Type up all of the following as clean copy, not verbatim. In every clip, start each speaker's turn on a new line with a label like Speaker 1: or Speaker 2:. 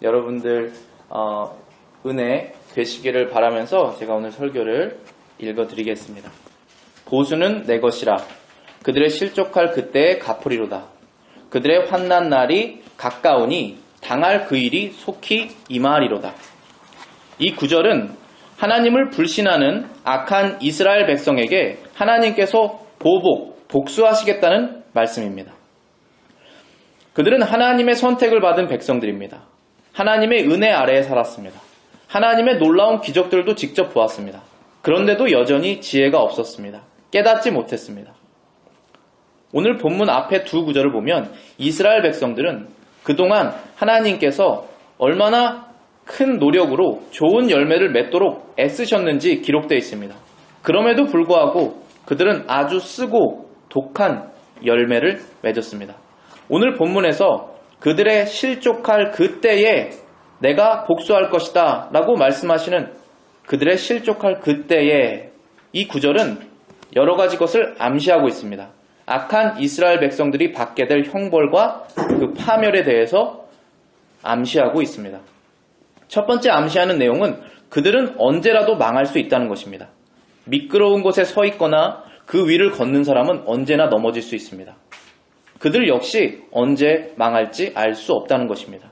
Speaker 1: 여러분들 은혜 되시기를 바라면서 제가 오늘 설교를 읽어드리겠습니다. 보수는 내 것이라 그들의 실족할 그때에 갚으리로다. 그들의 환난 날이 가까우니 당할 그 일이 속히 임하리로다. 이 구절은 하나님을 불신하는 악한 이스라엘 백성에게 하나님께서 복수하시겠다는 말씀입니다. 그들은 하나님의 선택을 받은 백성들입니다. 하나님의 은혜 아래에 살았습니다. 하나님의 놀라운 기적들도 직접 보았습니다. 그런데도 여전히 지혜가 없었습니다. 깨닫지 못했습니다. 오늘 본문 앞에 두 구절을 보면 이스라엘 백성들은 그동안 하나님께서 얼마나 큰 노력으로 좋은 열매를 맺도록 애쓰셨는지 기록되어 있습니다. 그럼에도 불구하고 그들은 아주 쓰고 독한 열매를 맺었습니다. 오늘 본문에서 그들의 실족할 그때에 내가 복수할 것이다 라고 말씀하시는 그들의 실족할 그때에 이 구절은 여러 가지 것을 암시하고 있습니다. 악한 이스라엘 백성들이 받게 될 형벌과 그 파멸에 대해서 암시하고 있습니다. 첫 번째 암시하는 내용은 그들은 언제라도 망할 수 있다는 것입니다. 미끄러운 곳에 서 있거나 그 위를 걷는 사람은 언제나 넘어질 수 있습니다. 그들 역시 언제 망할지 알 수 없다는 것입니다.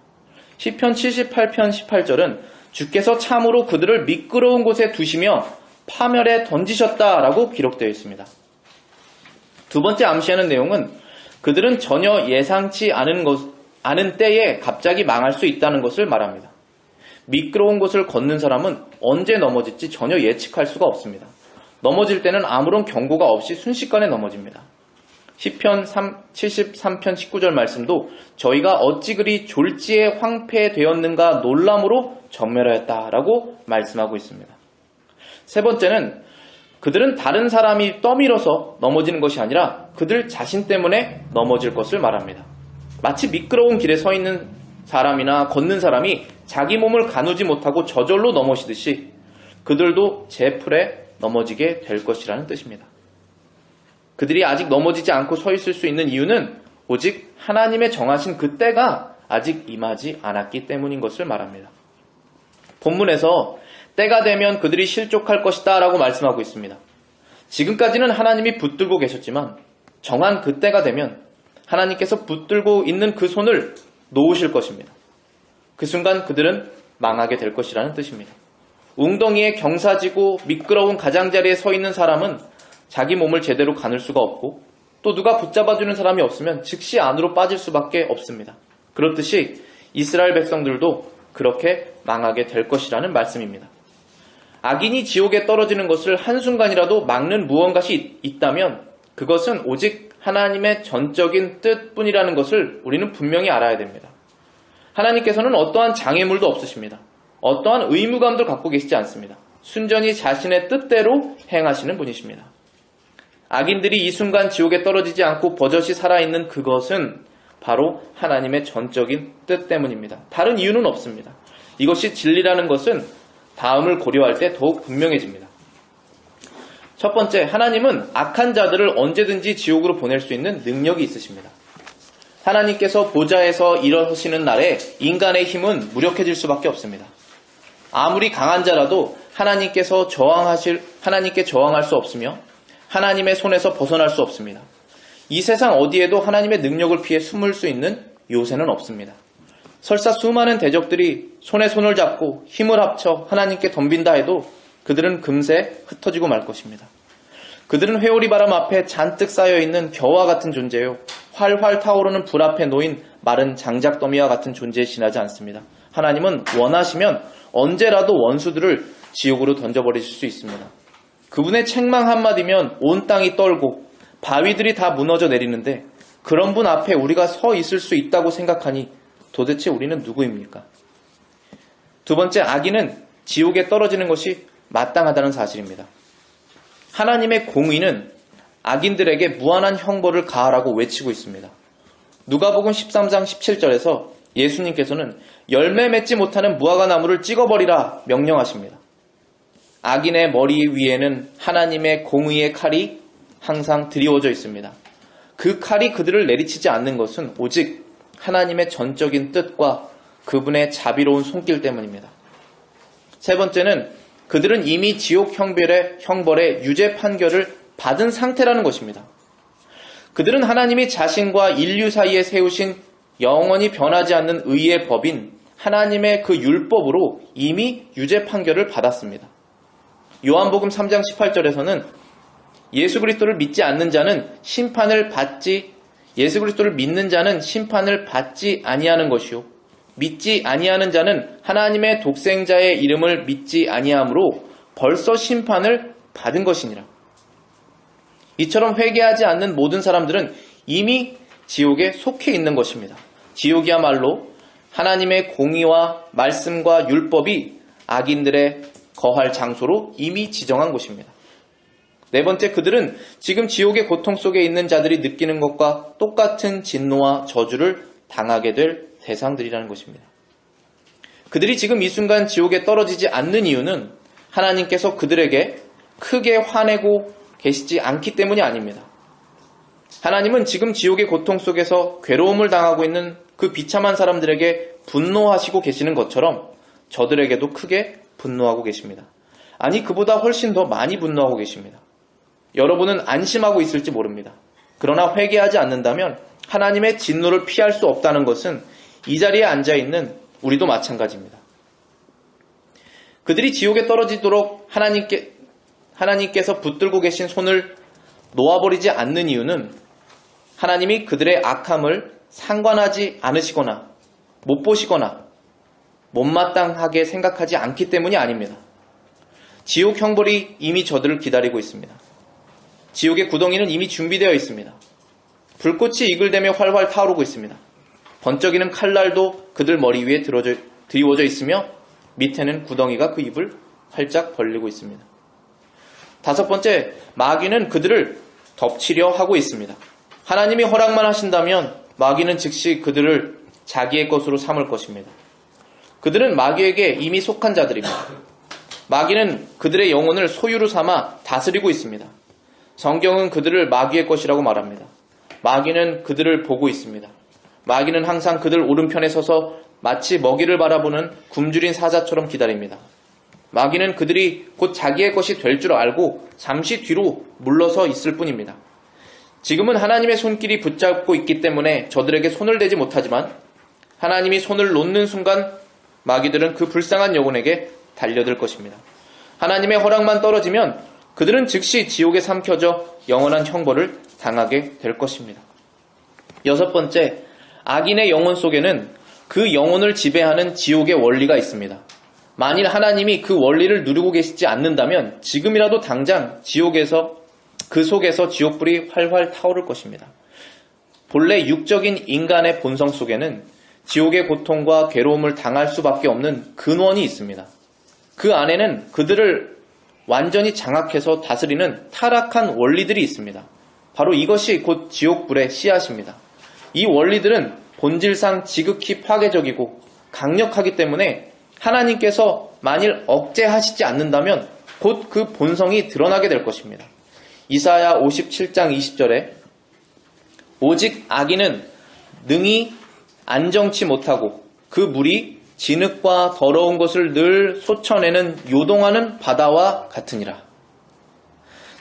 Speaker 1: 시편 78편 18절은 주께서 참으로 그들을 미끄러운 곳에 두시며 파멸에 던지셨다라고 기록되어 있습니다. 두 번째 암시하는 내용은 그들은 전혀 예상치 않은 때에 갑자기 망할 수 있다는 것을 말합니다. 미끄러운 곳을 걷는 사람은 언제 넘어질지 전혀 예측할 수가 없습니다. 넘어질 때는 아무런 경고가 없이 순식간에 넘어집니다. 시편 73편 19절 말씀도 저희가 어찌 그리 졸지에 황폐되었는가 놀람으로 전멸하였다라고 말씀하고 있습니다. 세 번째는 그들은 다른 사람이 떠밀어서 넘어지는 것이 아니라 그들 자신 때문에 넘어질 것을 말합니다. 마치 미끄러운 길에 서 있는 사람이나 걷는 사람이 자기 몸을 가누지 못하고 저절로 넘어지듯이 그들도 제 풀에 넘어지게 될 것이라는 뜻입니다. 그들이 아직 넘어지지 않고 서 있을 수 있는 이유는 오직 하나님의 정하신 그 때가 아직 임하지 않았기 때문인 것을 말합니다. 본문에서 때가 되면 그들이 실족할 것이다 라고 말씀하고 있습니다. 지금까지는 하나님이 붙들고 계셨지만 정한 그 때가 되면 하나님께서 붙들고 있는 그 손을 놓으실 것입니다. 그 순간 그들은 망하게 될 것이라는 뜻입니다. 웅덩이에 경사지고 미끄러운 가장자리에 서 있는 사람은 자기 몸을 제대로 가눌 수가 없고 또 누가 붙잡아주는 사람이 없으면 즉시 안으로 빠질 수밖에 없습니다. 그렇듯이 이스라엘 백성들도 그렇게 망하게 될 것이라는 말씀입니다. 악인이 지옥에 떨어지는 것을 한순간이라도 막는 무언가가 있다면 그것은 오직 하나님의 전적인 뜻뿐이라는 것을 우리는 분명히 알아야 됩니다. 하나님께서는 어떠한 장애물도 없으십니다. 어떠한 의무감도 갖고 계시지 않습니다. 순전히 자신의 뜻대로 행하시는 분이십니다. 악인들이 이 순간 지옥에 떨어지지 않고 버젓이 살아있는 그것은 바로 하나님의 전적인 뜻 때문입니다. 다른 이유는 없습니다. 이것이 진리라는 것은 다음을 고려할 때 더욱 분명해집니다. 첫 번째, 하나님은 악한 자들을 언제든지 지옥으로 보낼 수 있는 능력이 있으십니다. 하나님께서 보좌에서 일어서시는 날에 인간의 힘은 무력해질 수밖에 없습니다. 아무리 강한 자라도 하나님께 저항할 수 없으며 하나님의 손에서 벗어날 수 없습니다. 이 세상 어디에도 하나님의 능력을 피해 숨을 수 있는 요새는 없습니다. 설사 수많은 대적들이 손에 손을 잡고 힘을 합쳐 하나님께 덤빈다 해도 그들은 금세 흩어지고 말 것입니다. 그들은 회오리 바람 앞에 잔뜩 쌓여있는 겨와 같은 존재요. 활활 타오르는 불 앞에 놓인 마른 장작더미와 같은 존재에 지나지 않습니다. 하나님은 원하시면 언제라도 원수들을 지옥으로 던져버리실 수 있습니다. 그분의 책망 한마디면 온 땅이 떨고 바위들이 다 무너져 내리는데 그런 분 앞에 우리가 서 있을 수 있다고 생각하니 도대체 우리는 누구입니까? 두 번째, 악인은 지옥에 떨어지는 것이 마땅하다는 사실입니다. 하나님의 공의는 악인들에게 무한한 형벌을 가하라고 외치고 있습니다. 누가복음 13장 17절에서 예수님께서는 열매 맺지 못하는 무화과나무를 찍어버리라 명령하십니다. 악인의 머리 위에는 하나님의 공의의 칼이 항상 드리워져 있습니다. 그 칼이 그들을 내리치지 않는 것은 오직 하나님의 전적인 뜻과 그분의 자비로운 손길 때문입니다. 세 번째는 그들은 이미 지옥 형벌의 유죄 판결을 받은 상태라는 것입니다. 그들은 하나님이 자신과 인류 사이에 세우신 영원히 변하지 않는 의의 법인 하나님의 그 율법으로 이미 유죄 판결을 받았습니다. 요한복음 3장 18절에서는 예수 그리스도를 믿는 자는 심판을 받지 아니하는 것이요 믿지 아니하는 자는 하나님의 독생자의 이름을 믿지 아니하므로 벌써 심판을 받은 것이니라. 이처럼 회개하지 않는 모든 사람들은 이미 지옥에 속해 있는 것입니다. 지옥이야말로 하나님의 공의와 말씀과 율법이 악인들의 거할 장소로 이미 지정한 곳입니다. 네 번째, 그들은 지금 지옥의 고통 속에 있는 자들이 느끼는 것과 똑같은 진노와 저주를 당하게 될 대상들이라는 것입니다. 그들이 지금 이 순간 지옥에 떨어지지 않는 이유는 하나님께서 그들에게 크게 화내고 계시지 않기 때문이 아닙니다. 하나님은 지금 지옥의 고통 속에서 괴로움을 당하고 있는 그 비참한 사람들에게 분노하시고 계시는 것처럼 저들에게도 크게 분노하고 계십니다. 아니, 그보다 훨씬 더 많이 분노하고 계십니다. 여러분은 안심하고 있을지 모릅니다. 그러나 회개하지 않는다면 하나님의 진노를 피할 수 없다는 것은 이 자리에 앉아있는 우리도 마찬가지입니다. 그들이 지옥에 떨어지도록 하나님께서 붙들고 계신 손을 놓아버리지 않는 이유는 하나님이 그들의 악함을 상관하지 않으시거나 못 보시거나 못마땅하게 생각하지 않기 때문이 아닙니다. 지옥 형벌이 이미 저들을 기다리고 있습니다. 지옥의 구덩이는 이미 준비되어 있습니다. 불꽃이 이글대며 활활 타오르고 있습니다. 번쩍이는 칼날도 그들 머리 위에 드리워져 있으며 밑에는 구덩이가 그 입을 활짝 벌리고 있습니다. 다섯 번째, 마귀는 그들을 덮치려 하고 있습니다. 하나님이 허락만 하신다면 마귀는 즉시 그들을 자기의 것으로 삼을 것입니다. 그들은 마귀에게 이미 속한 자들입니다. 마귀는 그들의 영혼을 소유로 삼아 다스리고 있습니다. 성경은 그들을 마귀의 것이라고 말합니다. 마귀는 그들을 보고 있습니다. 마귀는 항상 그들 오른편에 서서 마치 먹이를 바라보는 굶주린 사자처럼 기다립니다. 마귀는 그들이 곧 자기의 것이 될 줄 알고 잠시 뒤로 물러서 있을 뿐입니다. 지금은 하나님의 손길이 붙잡고 있기 때문에 저들에게 손을 대지 못하지만 하나님이 손을 놓는 순간 마귀들은 그 불쌍한 영혼에게 달려들 것입니다. 하나님의 허락만 떨어지면 그들은 즉시 지옥에 삼켜져 영원한 형벌을 당하게 될 것입니다. 여섯 번째, 악인의 영혼 속에는 그 영혼을 지배하는 지옥의 원리가 있습니다. 만일 하나님이 그 원리를 누리고 계시지 않는다면 지금이라도 당장 그 속에서 지옥불이 활활 타오를 것입니다. 본래 육적인 인간의 본성 속에는 지옥의 고통과 괴로움을 당할 수밖에 없는 근원이 있습니다. 그 안에는 그들을 완전히 장악해서 다스리는 타락한 원리들이 있습니다. 바로 이것이 곧 지옥불의 씨앗입니다. 이 원리들은 본질상 지극히 파괴적이고 강력하기 때문에 하나님께서 만일 억제하시지 않는다면 곧 그 본성이 드러나게 될 것입니다. 이사야 57장 20절에 오직 악인은 능히 안정치 못하고 그 물이 진흙과 더러운 것을 늘 쏟쳐내는 요동하는 바다와 같으니라.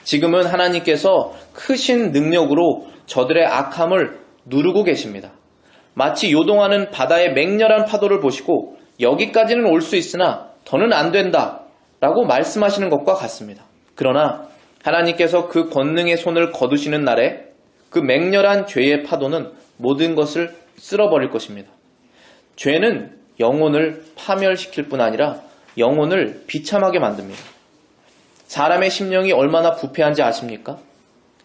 Speaker 1: 지금은 하나님께서 크신 능력으로 저들의 악함을 누르고 계십니다. 마치 요동하는 바다의 맹렬한 파도를 보시고 여기까지는 올 수 있으나 더는 안 된다 라고 말씀하시는 것과 같습니다. 그러나 하나님께서 그 권능의 손을 거두시는 날에 그 맹렬한 죄의 파도는 모든 것을 쓸어버릴 것입니다. 죄는 영혼을 파멸시킬 뿐 아니라 영혼을 비참하게 만듭니다. 사람의 심령이 얼마나 부패한지 아십니까?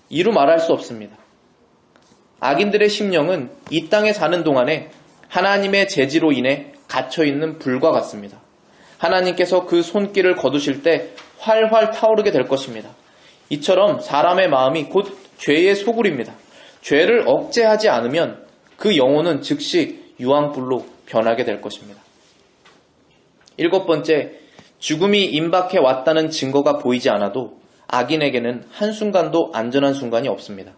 Speaker 1: 이루 말할 수 없습니다. 악인들의 심령은 이 땅에 사는 동안에 하나님의 제지로 인해 갇혀있는 불과 같습니다. 하나님께서 그 손길을 거두실 때 활활 타오르게 될 것입니다. 이처럼 사람의 마음이 곧 죄의 소굴입니다. 죄를 억제하지 않으면 그 영혼은 즉시 유황불로 변하게 될 것입니다. 일곱 번째, 죽음이 임박해 왔다는 증거가 보이지 않아도 악인에게는 한순간도 안전한 순간이 없습니다.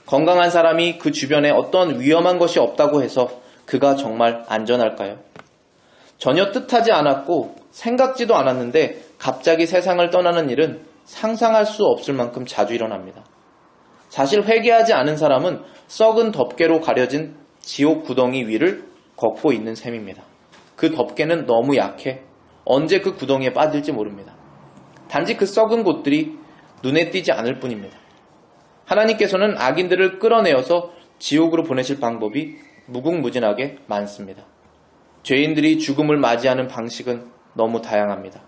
Speaker 1: 건강한 사람이 그 주변에 어떤 위험한 것이 없다고 해서 그가 정말 안전할까요? 전혀 뜻하지 않았고 생각지도 않았는데 갑자기 세상을 떠나는 일은 상상할 수 없을 만큼 자주 일어납니다. 사실 회개하지 않은 사람은 썩은 덮개로 가려진 지옥 구덩이 위를 걷고 있는 셈입니다. 그 덮개는 너무 약해 언제 그 구덩이에 빠질지 모릅니다. 단지 그 썩은 곳들이 눈에 띄지 않을 뿐입니다. 하나님께서는 악인들을 끌어내어서 지옥으로 보내실 방법이 무궁무진하게 많습니다. 죄인들이 죽음을 맞이하는 방식은 너무 다양합니다.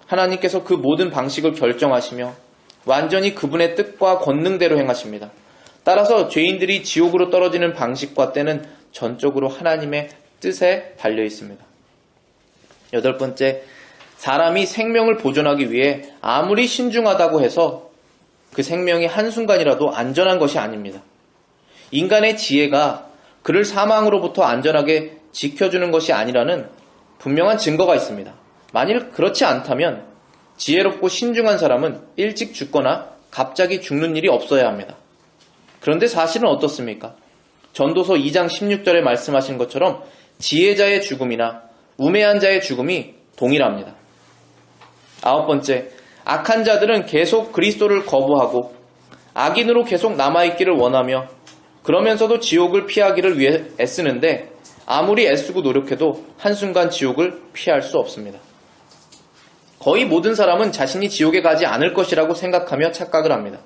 Speaker 1: 하나님께서 그 모든 방식을 결정하시며 완전히 그분의 뜻과 권능대로 행하십니다. 따라서 죄인들이 지옥으로 떨어지는 방식과 때는 전적으로 하나님의 뜻에 달려 있습니다. 8번째, 사람이 생명을 보존하기 위해 아무리 신중하다고 해서 그 생명이 한순간이라도 안전한 것이 아닙니다. 인간의 지혜가 그를 사망으로부터 안전하게 지켜주는 것이 아니라는 분명한 증거가 있습니다. 만일 그렇지 않다면 지혜롭고 신중한 사람은 일찍 죽거나 갑자기 죽는 일이 없어야 합니다. 그런데 사실은 어떻습니까? 전도서 2장 16절에 말씀하신 것처럼 지혜자의 죽음이나 우매한 자의 죽음이 동일합니다. 9번째, 악한 자들은 계속 그리스도를 거부하고 악인으로 계속 남아있기를 원하며 그러면서도 지옥을 피하기를 위해 애쓰는데 아무리 애쓰고 노력해도 한순간 지옥을 피할 수 없습니다. 거의 모든 사람은 자신이 지옥에 가지 않을 것이라고 생각하며 착각을 합니다.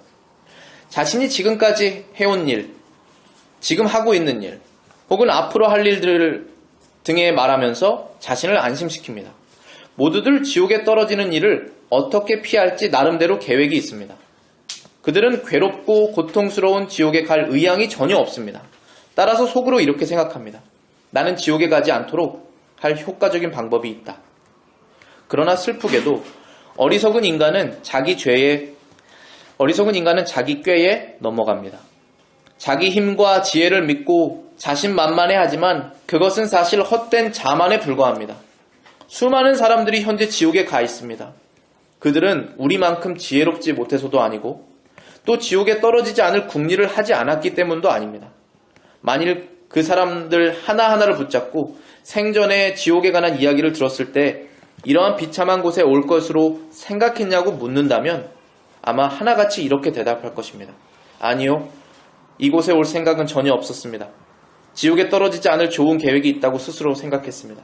Speaker 1: 자신이 지금까지 해온 일, 지금 하고 있는 일, 혹은 앞으로 할 일들을 등에 말하면서 자신을 안심시킵니다. 모두들 지옥에 떨어지는 일을 어떻게 피할지 나름대로 계획이 있습니다. 그들은 괴롭고 고통스러운 지옥에 갈 의향이 전혀 없습니다. 따라서 속으로 이렇게 생각합니다. 나는 지옥에 가지 않도록 할 효과적인 방법이 있다. 그러나 슬프게도 어리석은 인간은 자기 꾀에 넘어갑니다. 자기 힘과 지혜를 믿고 자신만만해하지만 그것은 사실 헛된 자만에 불과합니다. 수많은 사람들이 현재 지옥에 가 있습니다. 그들은 우리만큼 지혜롭지 못해서도 아니고 또 지옥에 떨어지지 않을 궁리를 하지 않았기 때문도 아닙니다. 만일 그 사람들 하나하나를 붙잡고 생전에 지옥에 관한 이야기를 들었을 때 이러한 비참한 곳에 올 것으로 생각했냐고 묻는다면 아마 하나같이 이렇게 대답할 것입니다. 아니요, 이곳에 올 생각은 전혀 없었습니다. 지옥에 떨어지지 않을 좋은 계획이 있다고 스스로 생각했습니다.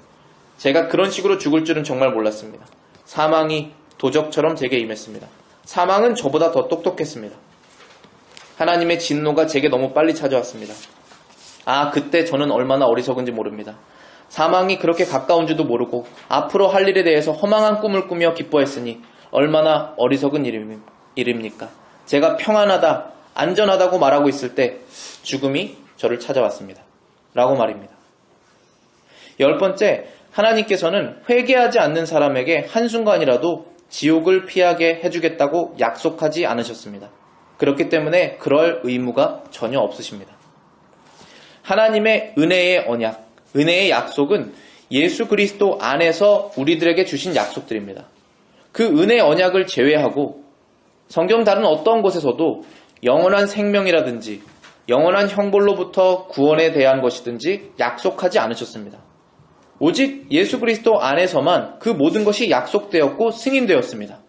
Speaker 1: 제가 그런 식으로 죽을 줄은 정말 몰랐습니다. 사망이 도적처럼 제게 임했습니다. 사망은 저보다 더 똑똑했습니다. 하나님의 진노가 제게 너무 빨리 찾아왔습니다. 그때 저는 얼마나 어리석은지 모릅니다. 사망이 그렇게 가까운지도 모르고 앞으로 할 일에 대해서 허망한 꿈을 꾸며 기뻐했으니 얼마나 어리석은 일입니까? 제가 평안하다, 안전하다고 말하고 있을 때 죽음이 저를 찾아왔습니다. 라고 말입니다. 10번째, 하나님께서는 회개하지 않는 사람에게 한순간이라도 지옥을 피하게 해주겠다고 약속하지 않으셨습니다. 그렇기 때문에 그럴 의무가 전혀 없으십니다. 하나님의 은혜의 언약, 은혜의 약속은 예수 그리스도 안에서 우리들에게 주신 약속들입니다. 그 은혜 언약을 제외하고 성경 다른 어떤 곳에서도 영원한 생명이라든지 영원한 형벌로부터 구원에 대한 것이든지 약속하지 않으셨습니다. 오직 예수 그리스도 안에서만 그 모든 것이 약속되었고 승인되었습니다.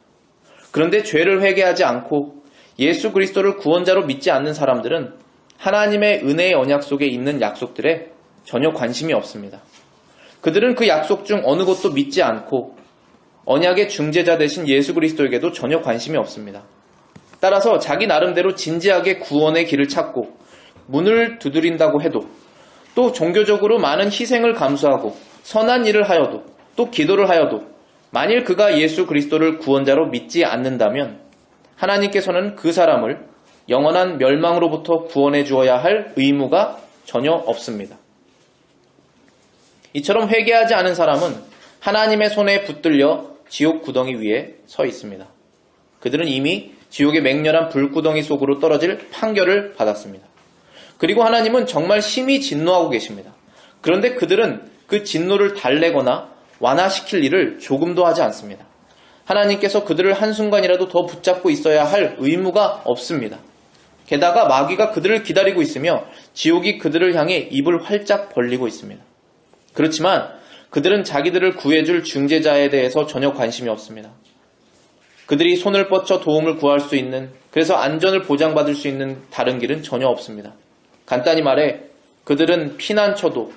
Speaker 1: 그런데 죄를 회개하지 않고 예수 그리스도를 구원자로 믿지 않는 사람들은 하나님의 은혜의 언약 속에 있는 약속들에 전혀 관심이 없습니다. 그들은 그 약속 중 어느 것도 믿지 않고 언약의 중재자 되신 예수 그리스도에게도 전혀 관심이 없습니다. 따라서 자기 나름대로 진지하게 구원의 길을 찾고 문을 두드린다고 해도 또 종교적으로 많은 희생을 감수하고 선한 일을 하여도 또 기도를 하여도 만일 그가 예수 그리스도를 구원자로 믿지 않는다면 하나님께서는 그 사람을 영원한 멸망으로부터 구원해 주어야 할 의무가 전혀 없습니다. 이처럼 회개하지 않은 사람은 하나님의 손에 붙들려 지옥 구덩이 위에 서 있습니다. 그들은 이미 지옥의 맹렬한 불구덩이 속으로 떨어질 판결을 받았습니다. 그리고 하나님은 정말 심히 진노하고 계십니다. 그런데 그들은 그 진노를 달래거나 완화시킬 일을 조금도 하지 않습니다. 하나님께서 그들을 한순간이라도 더 붙잡고 있어야 할 의무가 없습니다. 게다가 마귀가 그들을 기다리고 있으며 지옥이 그들을 향해 입을 활짝 벌리고 있습니다. 그렇지만 그들은 자기들을 구해줄 중재자에 대해서 전혀 관심이 없습니다. 그들이 손을 뻗쳐 도움을 구할 수 있는, 그래서 안전을 보장받을 수 있는 다른 길은 전혀 없습니다. 간단히 말해 그들은 피난처도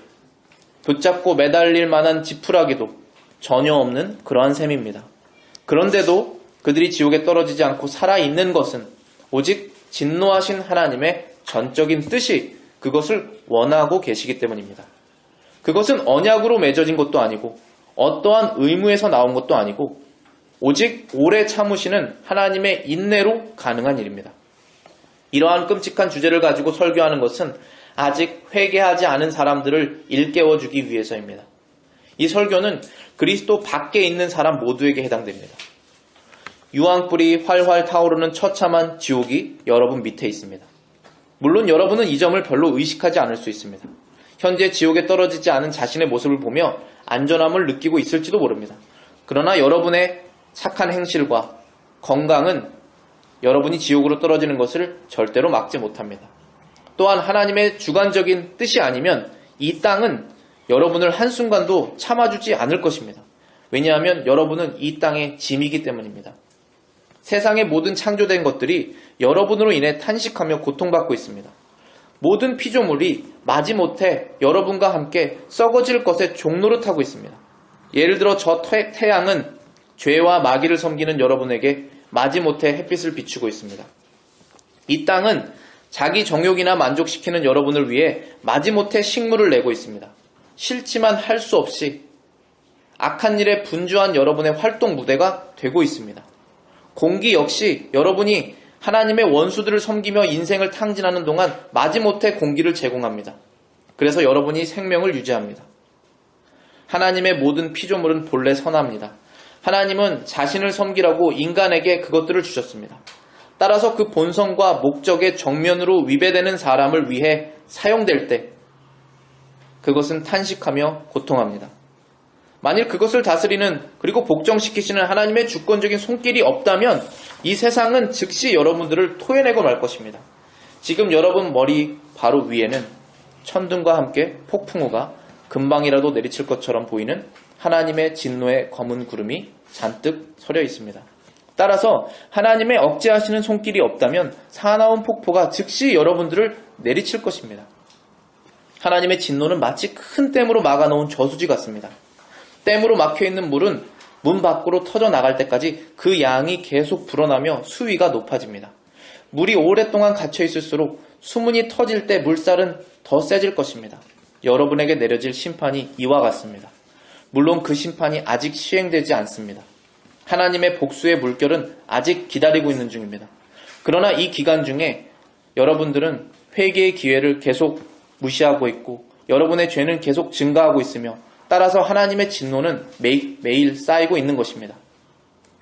Speaker 1: 붙잡고 매달릴 만한 지푸라기도 전혀 없는 그러한 셈입니다. 그런데도 그들이 지옥에 떨어지지 않고 살아있는 것은 오직 진노하신 하나님의 전적인 뜻이 그것을 원하고 계시기 때문입니다. 그것은 언약으로 맺어진 것도 아니고 어떠한 의무에서 나온 것도 아니고 오직 오래 참으시는 하나님의 인내로 가능한 일입니다. 이러한 끔찍한 주제를 가지고 설교하는 것은 아직 회개하지 않은 사람들을 일깨워주기 위해서입니다. 이 설교는 그리스도 밖에 있는 사람 모두에게 해당됩니다. 유황불이 활활 타오르는 처참한 지옥이 여러분 밑에 있습니다. 물론 여러분은 이 점을 별로 의식하지 않을 수 있습니다. 현재 지옥에 떨어지지 않은 자신의 모습을 보며 안전함을 느끼고 있을지도 모릅니다. 그러나 여러분의 착한 행실과 건강은 여러분이 지옥으로 떨어지는 것을 절대로 막지 못합니다. 또한 하나님의 주관적인 뜻이 아니면 이 땅은 여러분을 한순간도 참아주지 않을 것입니다. 왜냐하면 여러분은 이 땅의 짐이기 때문입니다. 세상의 모든 창조된 것들이 여러분으로 인해 탄식하며 고통받고 있습니다. 모든 피조물이 마지못해 여러분과 함께 썩어질 것에 종노릇하고 있습니다. 예를 들어 저 태양은 죄와 마귀를 섬기는 여러분에게 마지못해 햇빛을 비추고 있습니다. 이 땅은 자기 정욕이나 만족시키는 여러분을 위해 마지못해 식물을 내고 있습니다. 싫지만 할 수 없이 악한 일에 분주한 여러분의 활동 무대가 되고 있습니다. 공기 역시 여러분이 하나님의 원수들을 섬기며 인생을 탕진하는 동안 마지못해 공기를 제공합니다. 그래서 여러분이 생명을 유지합니다. 하나님의 모든 피조물은 본래 선합니다. 하나님은 자신을 섬기라고 인간에게 그것들을 주셨습니다. 따라서 그 본성과 목적의 정면으로 위배되는 사람을 위해 사용될 때 그것은 탄식하며 고통합니다. 만일 그것을 다스리는 그리고 복종시키시는 하나님의 주권적인 손길이 없다면 이 세상은 즉시 여러분들을 토해내고 말 것입니다. 지금 여러분 머리 바로 위에는 천둥과 함께 폭풍우가 금방이라도 내리칠 것처럼 보이는 하나님의 진노의 검은 구름이 잔뜩 서려 있습니다. 따라서 하나님의 억제하시는 손길이 없다면 사나운 폭포가 즉시 여러분들을 내리칠 것입니다. 하나님의 진노는 마치 큰 댐으로 막아놓은 저수지 같습니다. 댐으로 막혀있는 물은 문 밖으로 터져 나갈 때까지 그 양이 계속 불어나며 수위가 높아집니다. 물이 오랫동안 갇혀있을수록 수문이 터질 때 물살은 더 세질 것입니다. 여러분에게 내려질 심판이 이와 같습니다. 물론 그 심판이 아직 시행되지 않습니다. 하나님의 복수의 물결은 아직 기다리고 있는 중입니다. 그러나 이 기간 중에 여러분들은 회개의 기회를 계속 무시하고 있고 여러분의 죄는 계속 증가하고 있으며 따라서 하나님의 진노는 매일 쌓이고 있는 것입니다.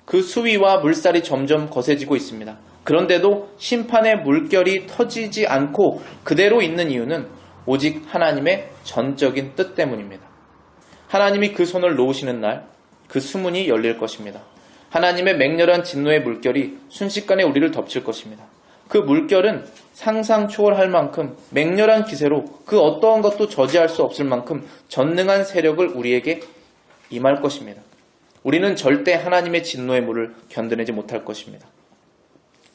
Speaker 1: 그 수위와 물살이 점점 거세지고 있습니다. 그런데도 심판의 물결이 터지지 않고 그대로 있는 이유는 오직 하나님의 전적인 뜻 때문입니다. 하나님이 그 손을 놓으시는 날 그 수문이 열릴 것입니다. 하나님의 맹렬한 진노의 물결이 순식간에 우리를 덮칠 것입니다. 그 물결은 상상 초월할 만큼 맹렬한 기세로 그 어떠한 것도 저지할 수 없을 만큼 전능한 세력을 우리에게 임할 것입니다. 우리는 절대 하나님의 진노의 물을 견뎌내지 못할 것입니다.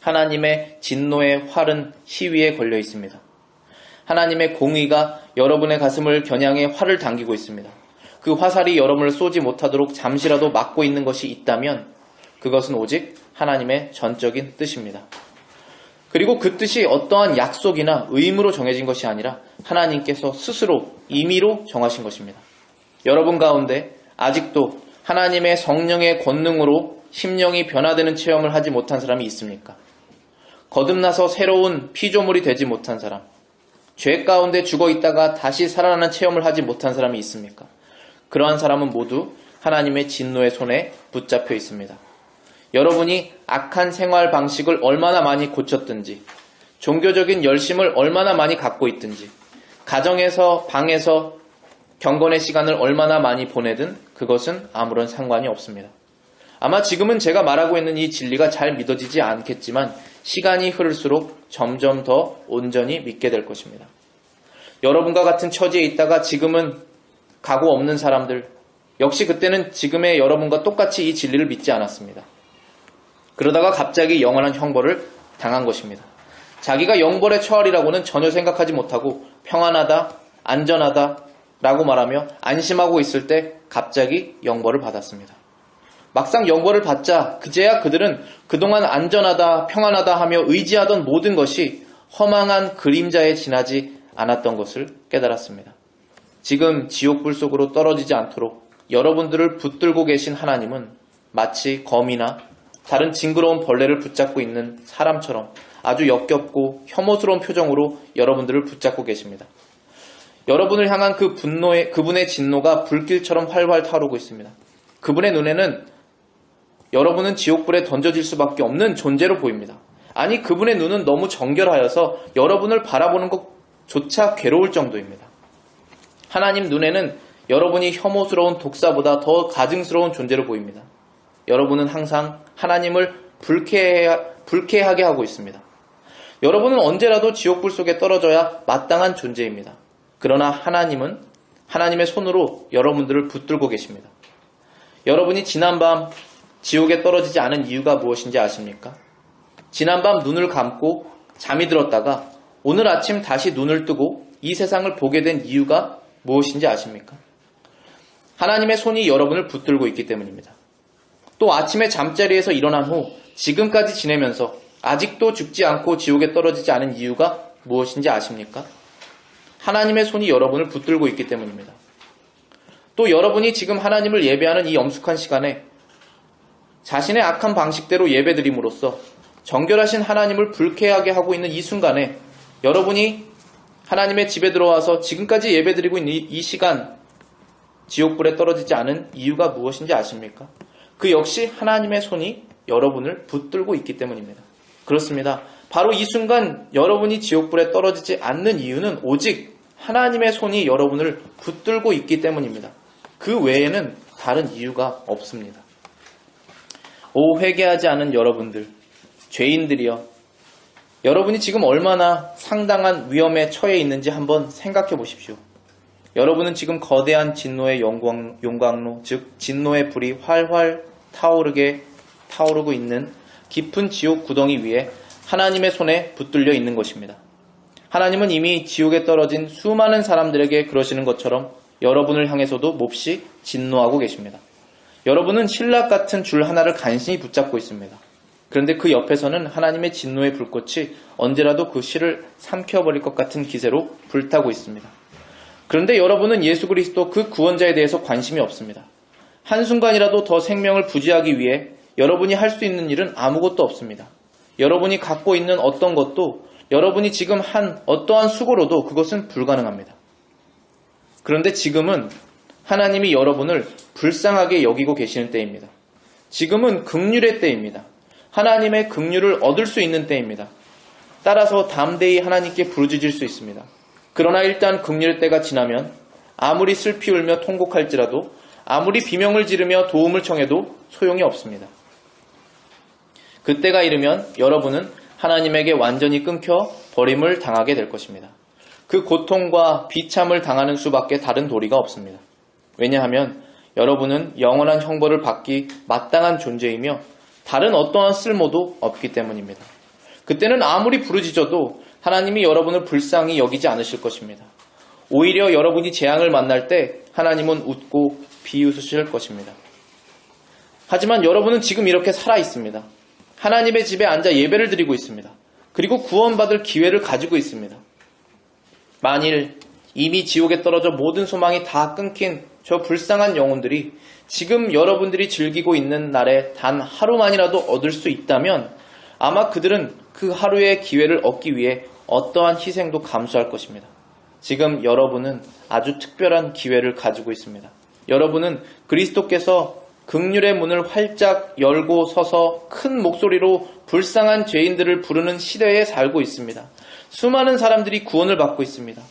Speaker 1: 하나님의 진노의 활은 시위에 걸려 있습니다. 하나님의 공의가 여러분의 가슴을 겨냥해 활을 당기고 있습니다. 그 화살이 여러분을 쏘지 못하도록 잠시라도 막고 있는 것이 있다면 그것은 오직 하나님의 전적인 뜻입니다. 그리고 그 뜻이 어떠한 약속이나 의무로 정해진 것이 아니라 하나님께서 스스로 임의로 정하신 것입니다. 여러분 가운데 아직도 하나님의 성령의 권능으로 심령이 변화되는 체험을 하지 못한 사람이 있습니까? 거듭나서 새로운 피조물이 되지 못한 사람, 죄 가운데 죽어 있다가 다시 살아나는 체험을 하지 못한 사람이 있습니까? 그러한 사람은 모두 하나님의 진노의 손에 붙잡혀 있습니다. 여러분이 악한 생활 방식을 얼마나 많이 고쳤든지, 종교적인 열심을 얼마나 많이 갖고 있든지, 가정에서, 방에서 경건의 시간을 얼마나 많이 보내든 그것은 아무런 상관이 없습니다. 아마 지금은 제가 말하고 있는 이 진리가 잘 믿어지지 않겠지만 시간이 흐를수록 점점 더 온전히 믿게 될 것입니다. 여러분과 같은 처지에 있다가 지금은 각오 없는 사람들, 역시 그때는 지금의 여러분과 똑같이 이 진리를 믿지 않았습니다. 그러다가 갑자기 영원한 형벌을 당한 것입니다. 자기가 영벌에 처하리라고는 전혀 생각하지 못하고 평안하다, 안전하다 라고 말하며 안심하고 있을 때 갑자기 영벌을 받았습니다. 막상 영벌을 받자 그제야 그들은 그동안 안전하다, 평안하다 하며 의지하던 모든 것이 허망한 그림자에 지나지 않았던 것을 깨달았습니다. 지금 지옥불 속으로 떨어지지 않도록 여러분들을 붙들고 계신 하나님은 마치 거미나 다른 징그러운 벌레를 붙잡고 있는 사람처럼 아주 역겹고 혐오스러운 표정으로 여러분들을 붙잡고 계십니다. 여러분을 향한 그분의 진노가 불길처럼 활활 타오르고 있습니다. 그분의 눈에는 여러분은 지옥불에 던져질 수밖에 없는 존재로 보입니다. 아니, 그분의 눈은 너무 정결하여서 여러분을 바라보는 것조차 괴로울 정도입니다. 하나님 눈에는 여러분이 혐오스러운 독사보다 더 가증스러운 존재로 보입니다. 여러분은 항상 하나님을 불쾌하게 하고 있습니다. 여러분은 언제라도 지옥불 속에 떨어져야 마땅한 존재입니다. 그러나 하나님은 하나님의 손으로 여러분들을 붙들고 계십니다. 여러분이 지난밤 지옥에 떨어지지 않은 이유가 무엇인지 아십니까? 지난밤 눈을 감고 잠이 들었다가 오늘 아침 다시 눈을 뜨고 이 세상을 보게 된 이유가 무엇인지 아십니까? 하나님의 손이 여러분을 붙들고 있기 때문입니다. 또 아침에 잠자리에서 일어난 후 지금까지 지내면서 아직도 죽지 않고 지옥에 떨어지지 않은 이유가 무엇인지 아십니까? 하나님의 손이 여러분을 붙들고 있기 때문입니다. 또 여러분이 지금 하나님을 예배하는 이 엄숙한 시간에 자신의 악한 방식대로 예배드림으로써 정결하신 하나님을 불쾌하게 하고 있는 이 순간에 여러분이 하나님의 집에 들어와서 지금까지 예배드리고 있는 이 시간 지옥불에 떨어지지 않은 이유가 무엇인지 아십니까? 그 역시 하나님의 손이 여러분을 붙들고 있기 때문입니다. 그렇습니다. 바로 이 순간 여러분이 지옥불에 떨어지지 않는 이유는 오직 하나님의 손이 여러분을 붙들고 있기 때문입니다. 그 외에는 다른 이유가 없습니다. 오 회개하지 않은 여러분들, 죄인들이여, 여러분이 지금 얼마나 상당한 위험에 처해 있는지 한번 생각해 보십시오. 여러분은 지금 거대한 진노의 용광로, 즉 진노의 불이 활활 타오르고 있는 깊은 지옥 구덩이 위에 하나님의 손에 붙들려 있는 것입니다. 하나님은 이미 지옥에 떨어진 수많은 사람들에게 그러시는 것처럼 여러분을 향해서도 몹시 진노하고 계십니다. 여러분은 신락 같은 줄 하나를 간신히 붙잡고 있습니다. 그런데 그 옆에서는 하나님의 진노의 불꽃이 언제라도 그 실을 삼켜버릴 것 같은 기세로 불타고 있습니다. 그런데 여러분은 예수 그리스도 그 구원자에 대해서 관심이 없습니다. 한순간이라도 더 생명을 부지하기 위해 여러분이 할 수 있는 일은 아무것도 없습니다. 여러분이 갖고 있는 어떤 것도 여러분이 지금 한 어떠한 수고로도 그것은 불가능합니다. 그런데 지금은 하나님이 여러분을 불쌍하게 여기고 계시는 때입니다. 지금은 긍휼의 때입니다. 하나님의 긍휼을 얻을 수 있는 때입니다. 따라서 담대히 하나님께 부르짖을 수 있습니다. 그러나 일단 긍휼의 때가 지나면 아무리 슬피 울며 통곡할지라도 아무리 비명을 지르며 도움을 청해도 소용이 없습니다. 그때가 이르면 여러분은 하나님에게 완전히 끊겨 버림을 당하게 될 것입니다. 그 고통과 비참을 당하는 수밖에 다른 도리가 없습니다. 왜냐하면 여러분은 영원한 형벌을 받기 마땅한 존재이며 다른 어떠한 쓸모도 없기 때문입니다. 그때는 아무리 부르짖어도 하나님이 여러분을 불쌍히 여기지 않으실 것입니다. 오히려 여러분이 재앙을 만날 때 하나님은 웃고 비웃으실 것입니다. 하지만 여러분은 지금 이렇게 살아 있습니다. 하나님의 집에 앉아 예배를 드리고 있습니다. 그리고 구원받을 기회를 가지고 있습니다. 만일 이미 지옥에 떨어져 모든 소망이 다 끊긴 저 불쌍한 영혼들이 지금 여러분들이 즐기고 있는 날에 단 하루만이라도 얻을 수 있다면 아마 그들은 그 하루의 기회를 얻기 위해 어떠한 희생도 감수할 것입니다. 지금 여러분은 아주 특별한 기회를 가지고 있습니다. 여러분은 그리스도께서 긍휼의 문을 활짝 열고 서서 큰 목소리로 불쌍한 죄인들을 부르는 시대에 살고 있습니다. 수많은 사람들이 구원을 받고 있습니다.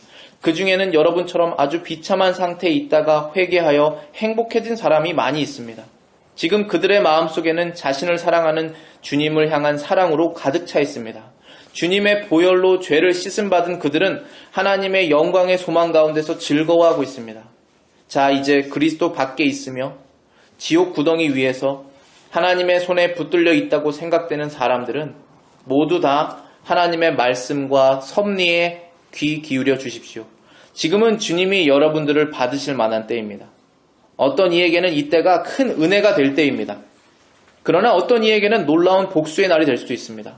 Speaker 1: 그 중에는 여러분처럼 아주 비참한 상태에 있다가 회개하여 행복해진 사람이 많이 있습니다. 지금 그들의 마음속에는 자신을 사랑하는 주님을 향한 사랑으로 가득 차 있습니다. 주님의 보혈로 죄를 씻음받은 그들은 하나님의 영광의 소망 가운데서 즐거워하고 있습니다. 자, 이제 그리스도 밖에 있으며 지옥 구덩이 위에서 하나님의 손에 붙들려 있다고 생각되는 사람들은 모두 다 하나님의 말씀과 섭리에 귀 기울여 주십시오. 지금은 주님이 여러분들을 받으실 만한 때입니다. 어떤 이에게는 이때가 큰 은혜가 될 때입니다. 그러나 어떤 이에게는 놀라운 복수의 날이 될 수도 있습니다.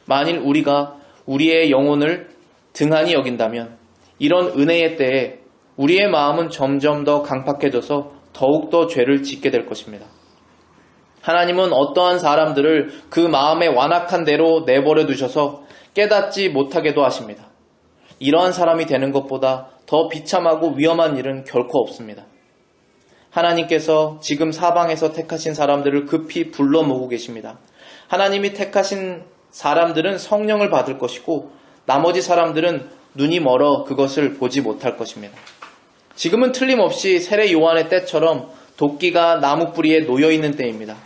Speaker 1: 만일 우리가 우리의 영혼을 등한히 여긴다면 이런 은혜의 때에 우리의 마음은 점점 더 강팍해져서 더욱더 죄를 짓게 될 것입니다. 하나님은 어떠한 사람들을 그 마음의 완악한 대로 내버려 두셔서 깨닫지 못하게도 하십니다. 이러한 사람이 되는 것보다 더 비참하고 위험한 일은 결코 없습니다. 하나님께서 지금 사방에서 택하신 사람들을 급히 불러 모으고 계십니다. 하나님이 택하신 사람들은 성령을 받을 것이고 나머지 사람들은 눈이 멀어 그것을 보지 못할 것입니다. 지금은 틀림없이 세례 요한의 때처럼 도끼가 나무 뿌리에 놓여 있는 때입니다.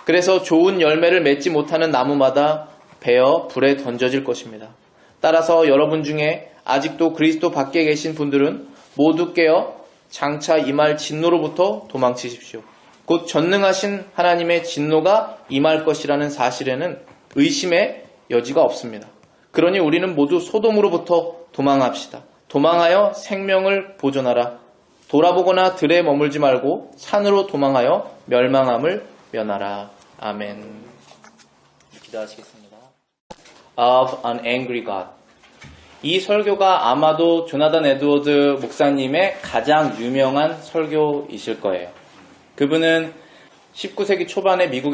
Speaker 1: 그래서 좋은 열매를 맺지 못하는 나무마다 베어 불에 던져질 것입니다. 따라서 여러분 중에 아직도 그리스도 밖에 계신 분들은 모두 깨어 장차 임할 진노로부터 도망치십시오. 곧 전능하신 하나님의 진노가 임할 것이라는 사실에는 의심의 여지가 없습니다. 그러니 우리는 모두 소돔으로부터 도망합시다. 도망하여 생명을 보존하라. 돌아보거나 들에 머물지 말고 산으로 도망하여 멸망함을 면하라. 아멘. 기도하시겠습니다. Of an Angry God. 이 설교가 아마도 조나단 에드워드 목사님의 가장 유명한 설교이실 거예요. 그분은 19세기 초반에 미국에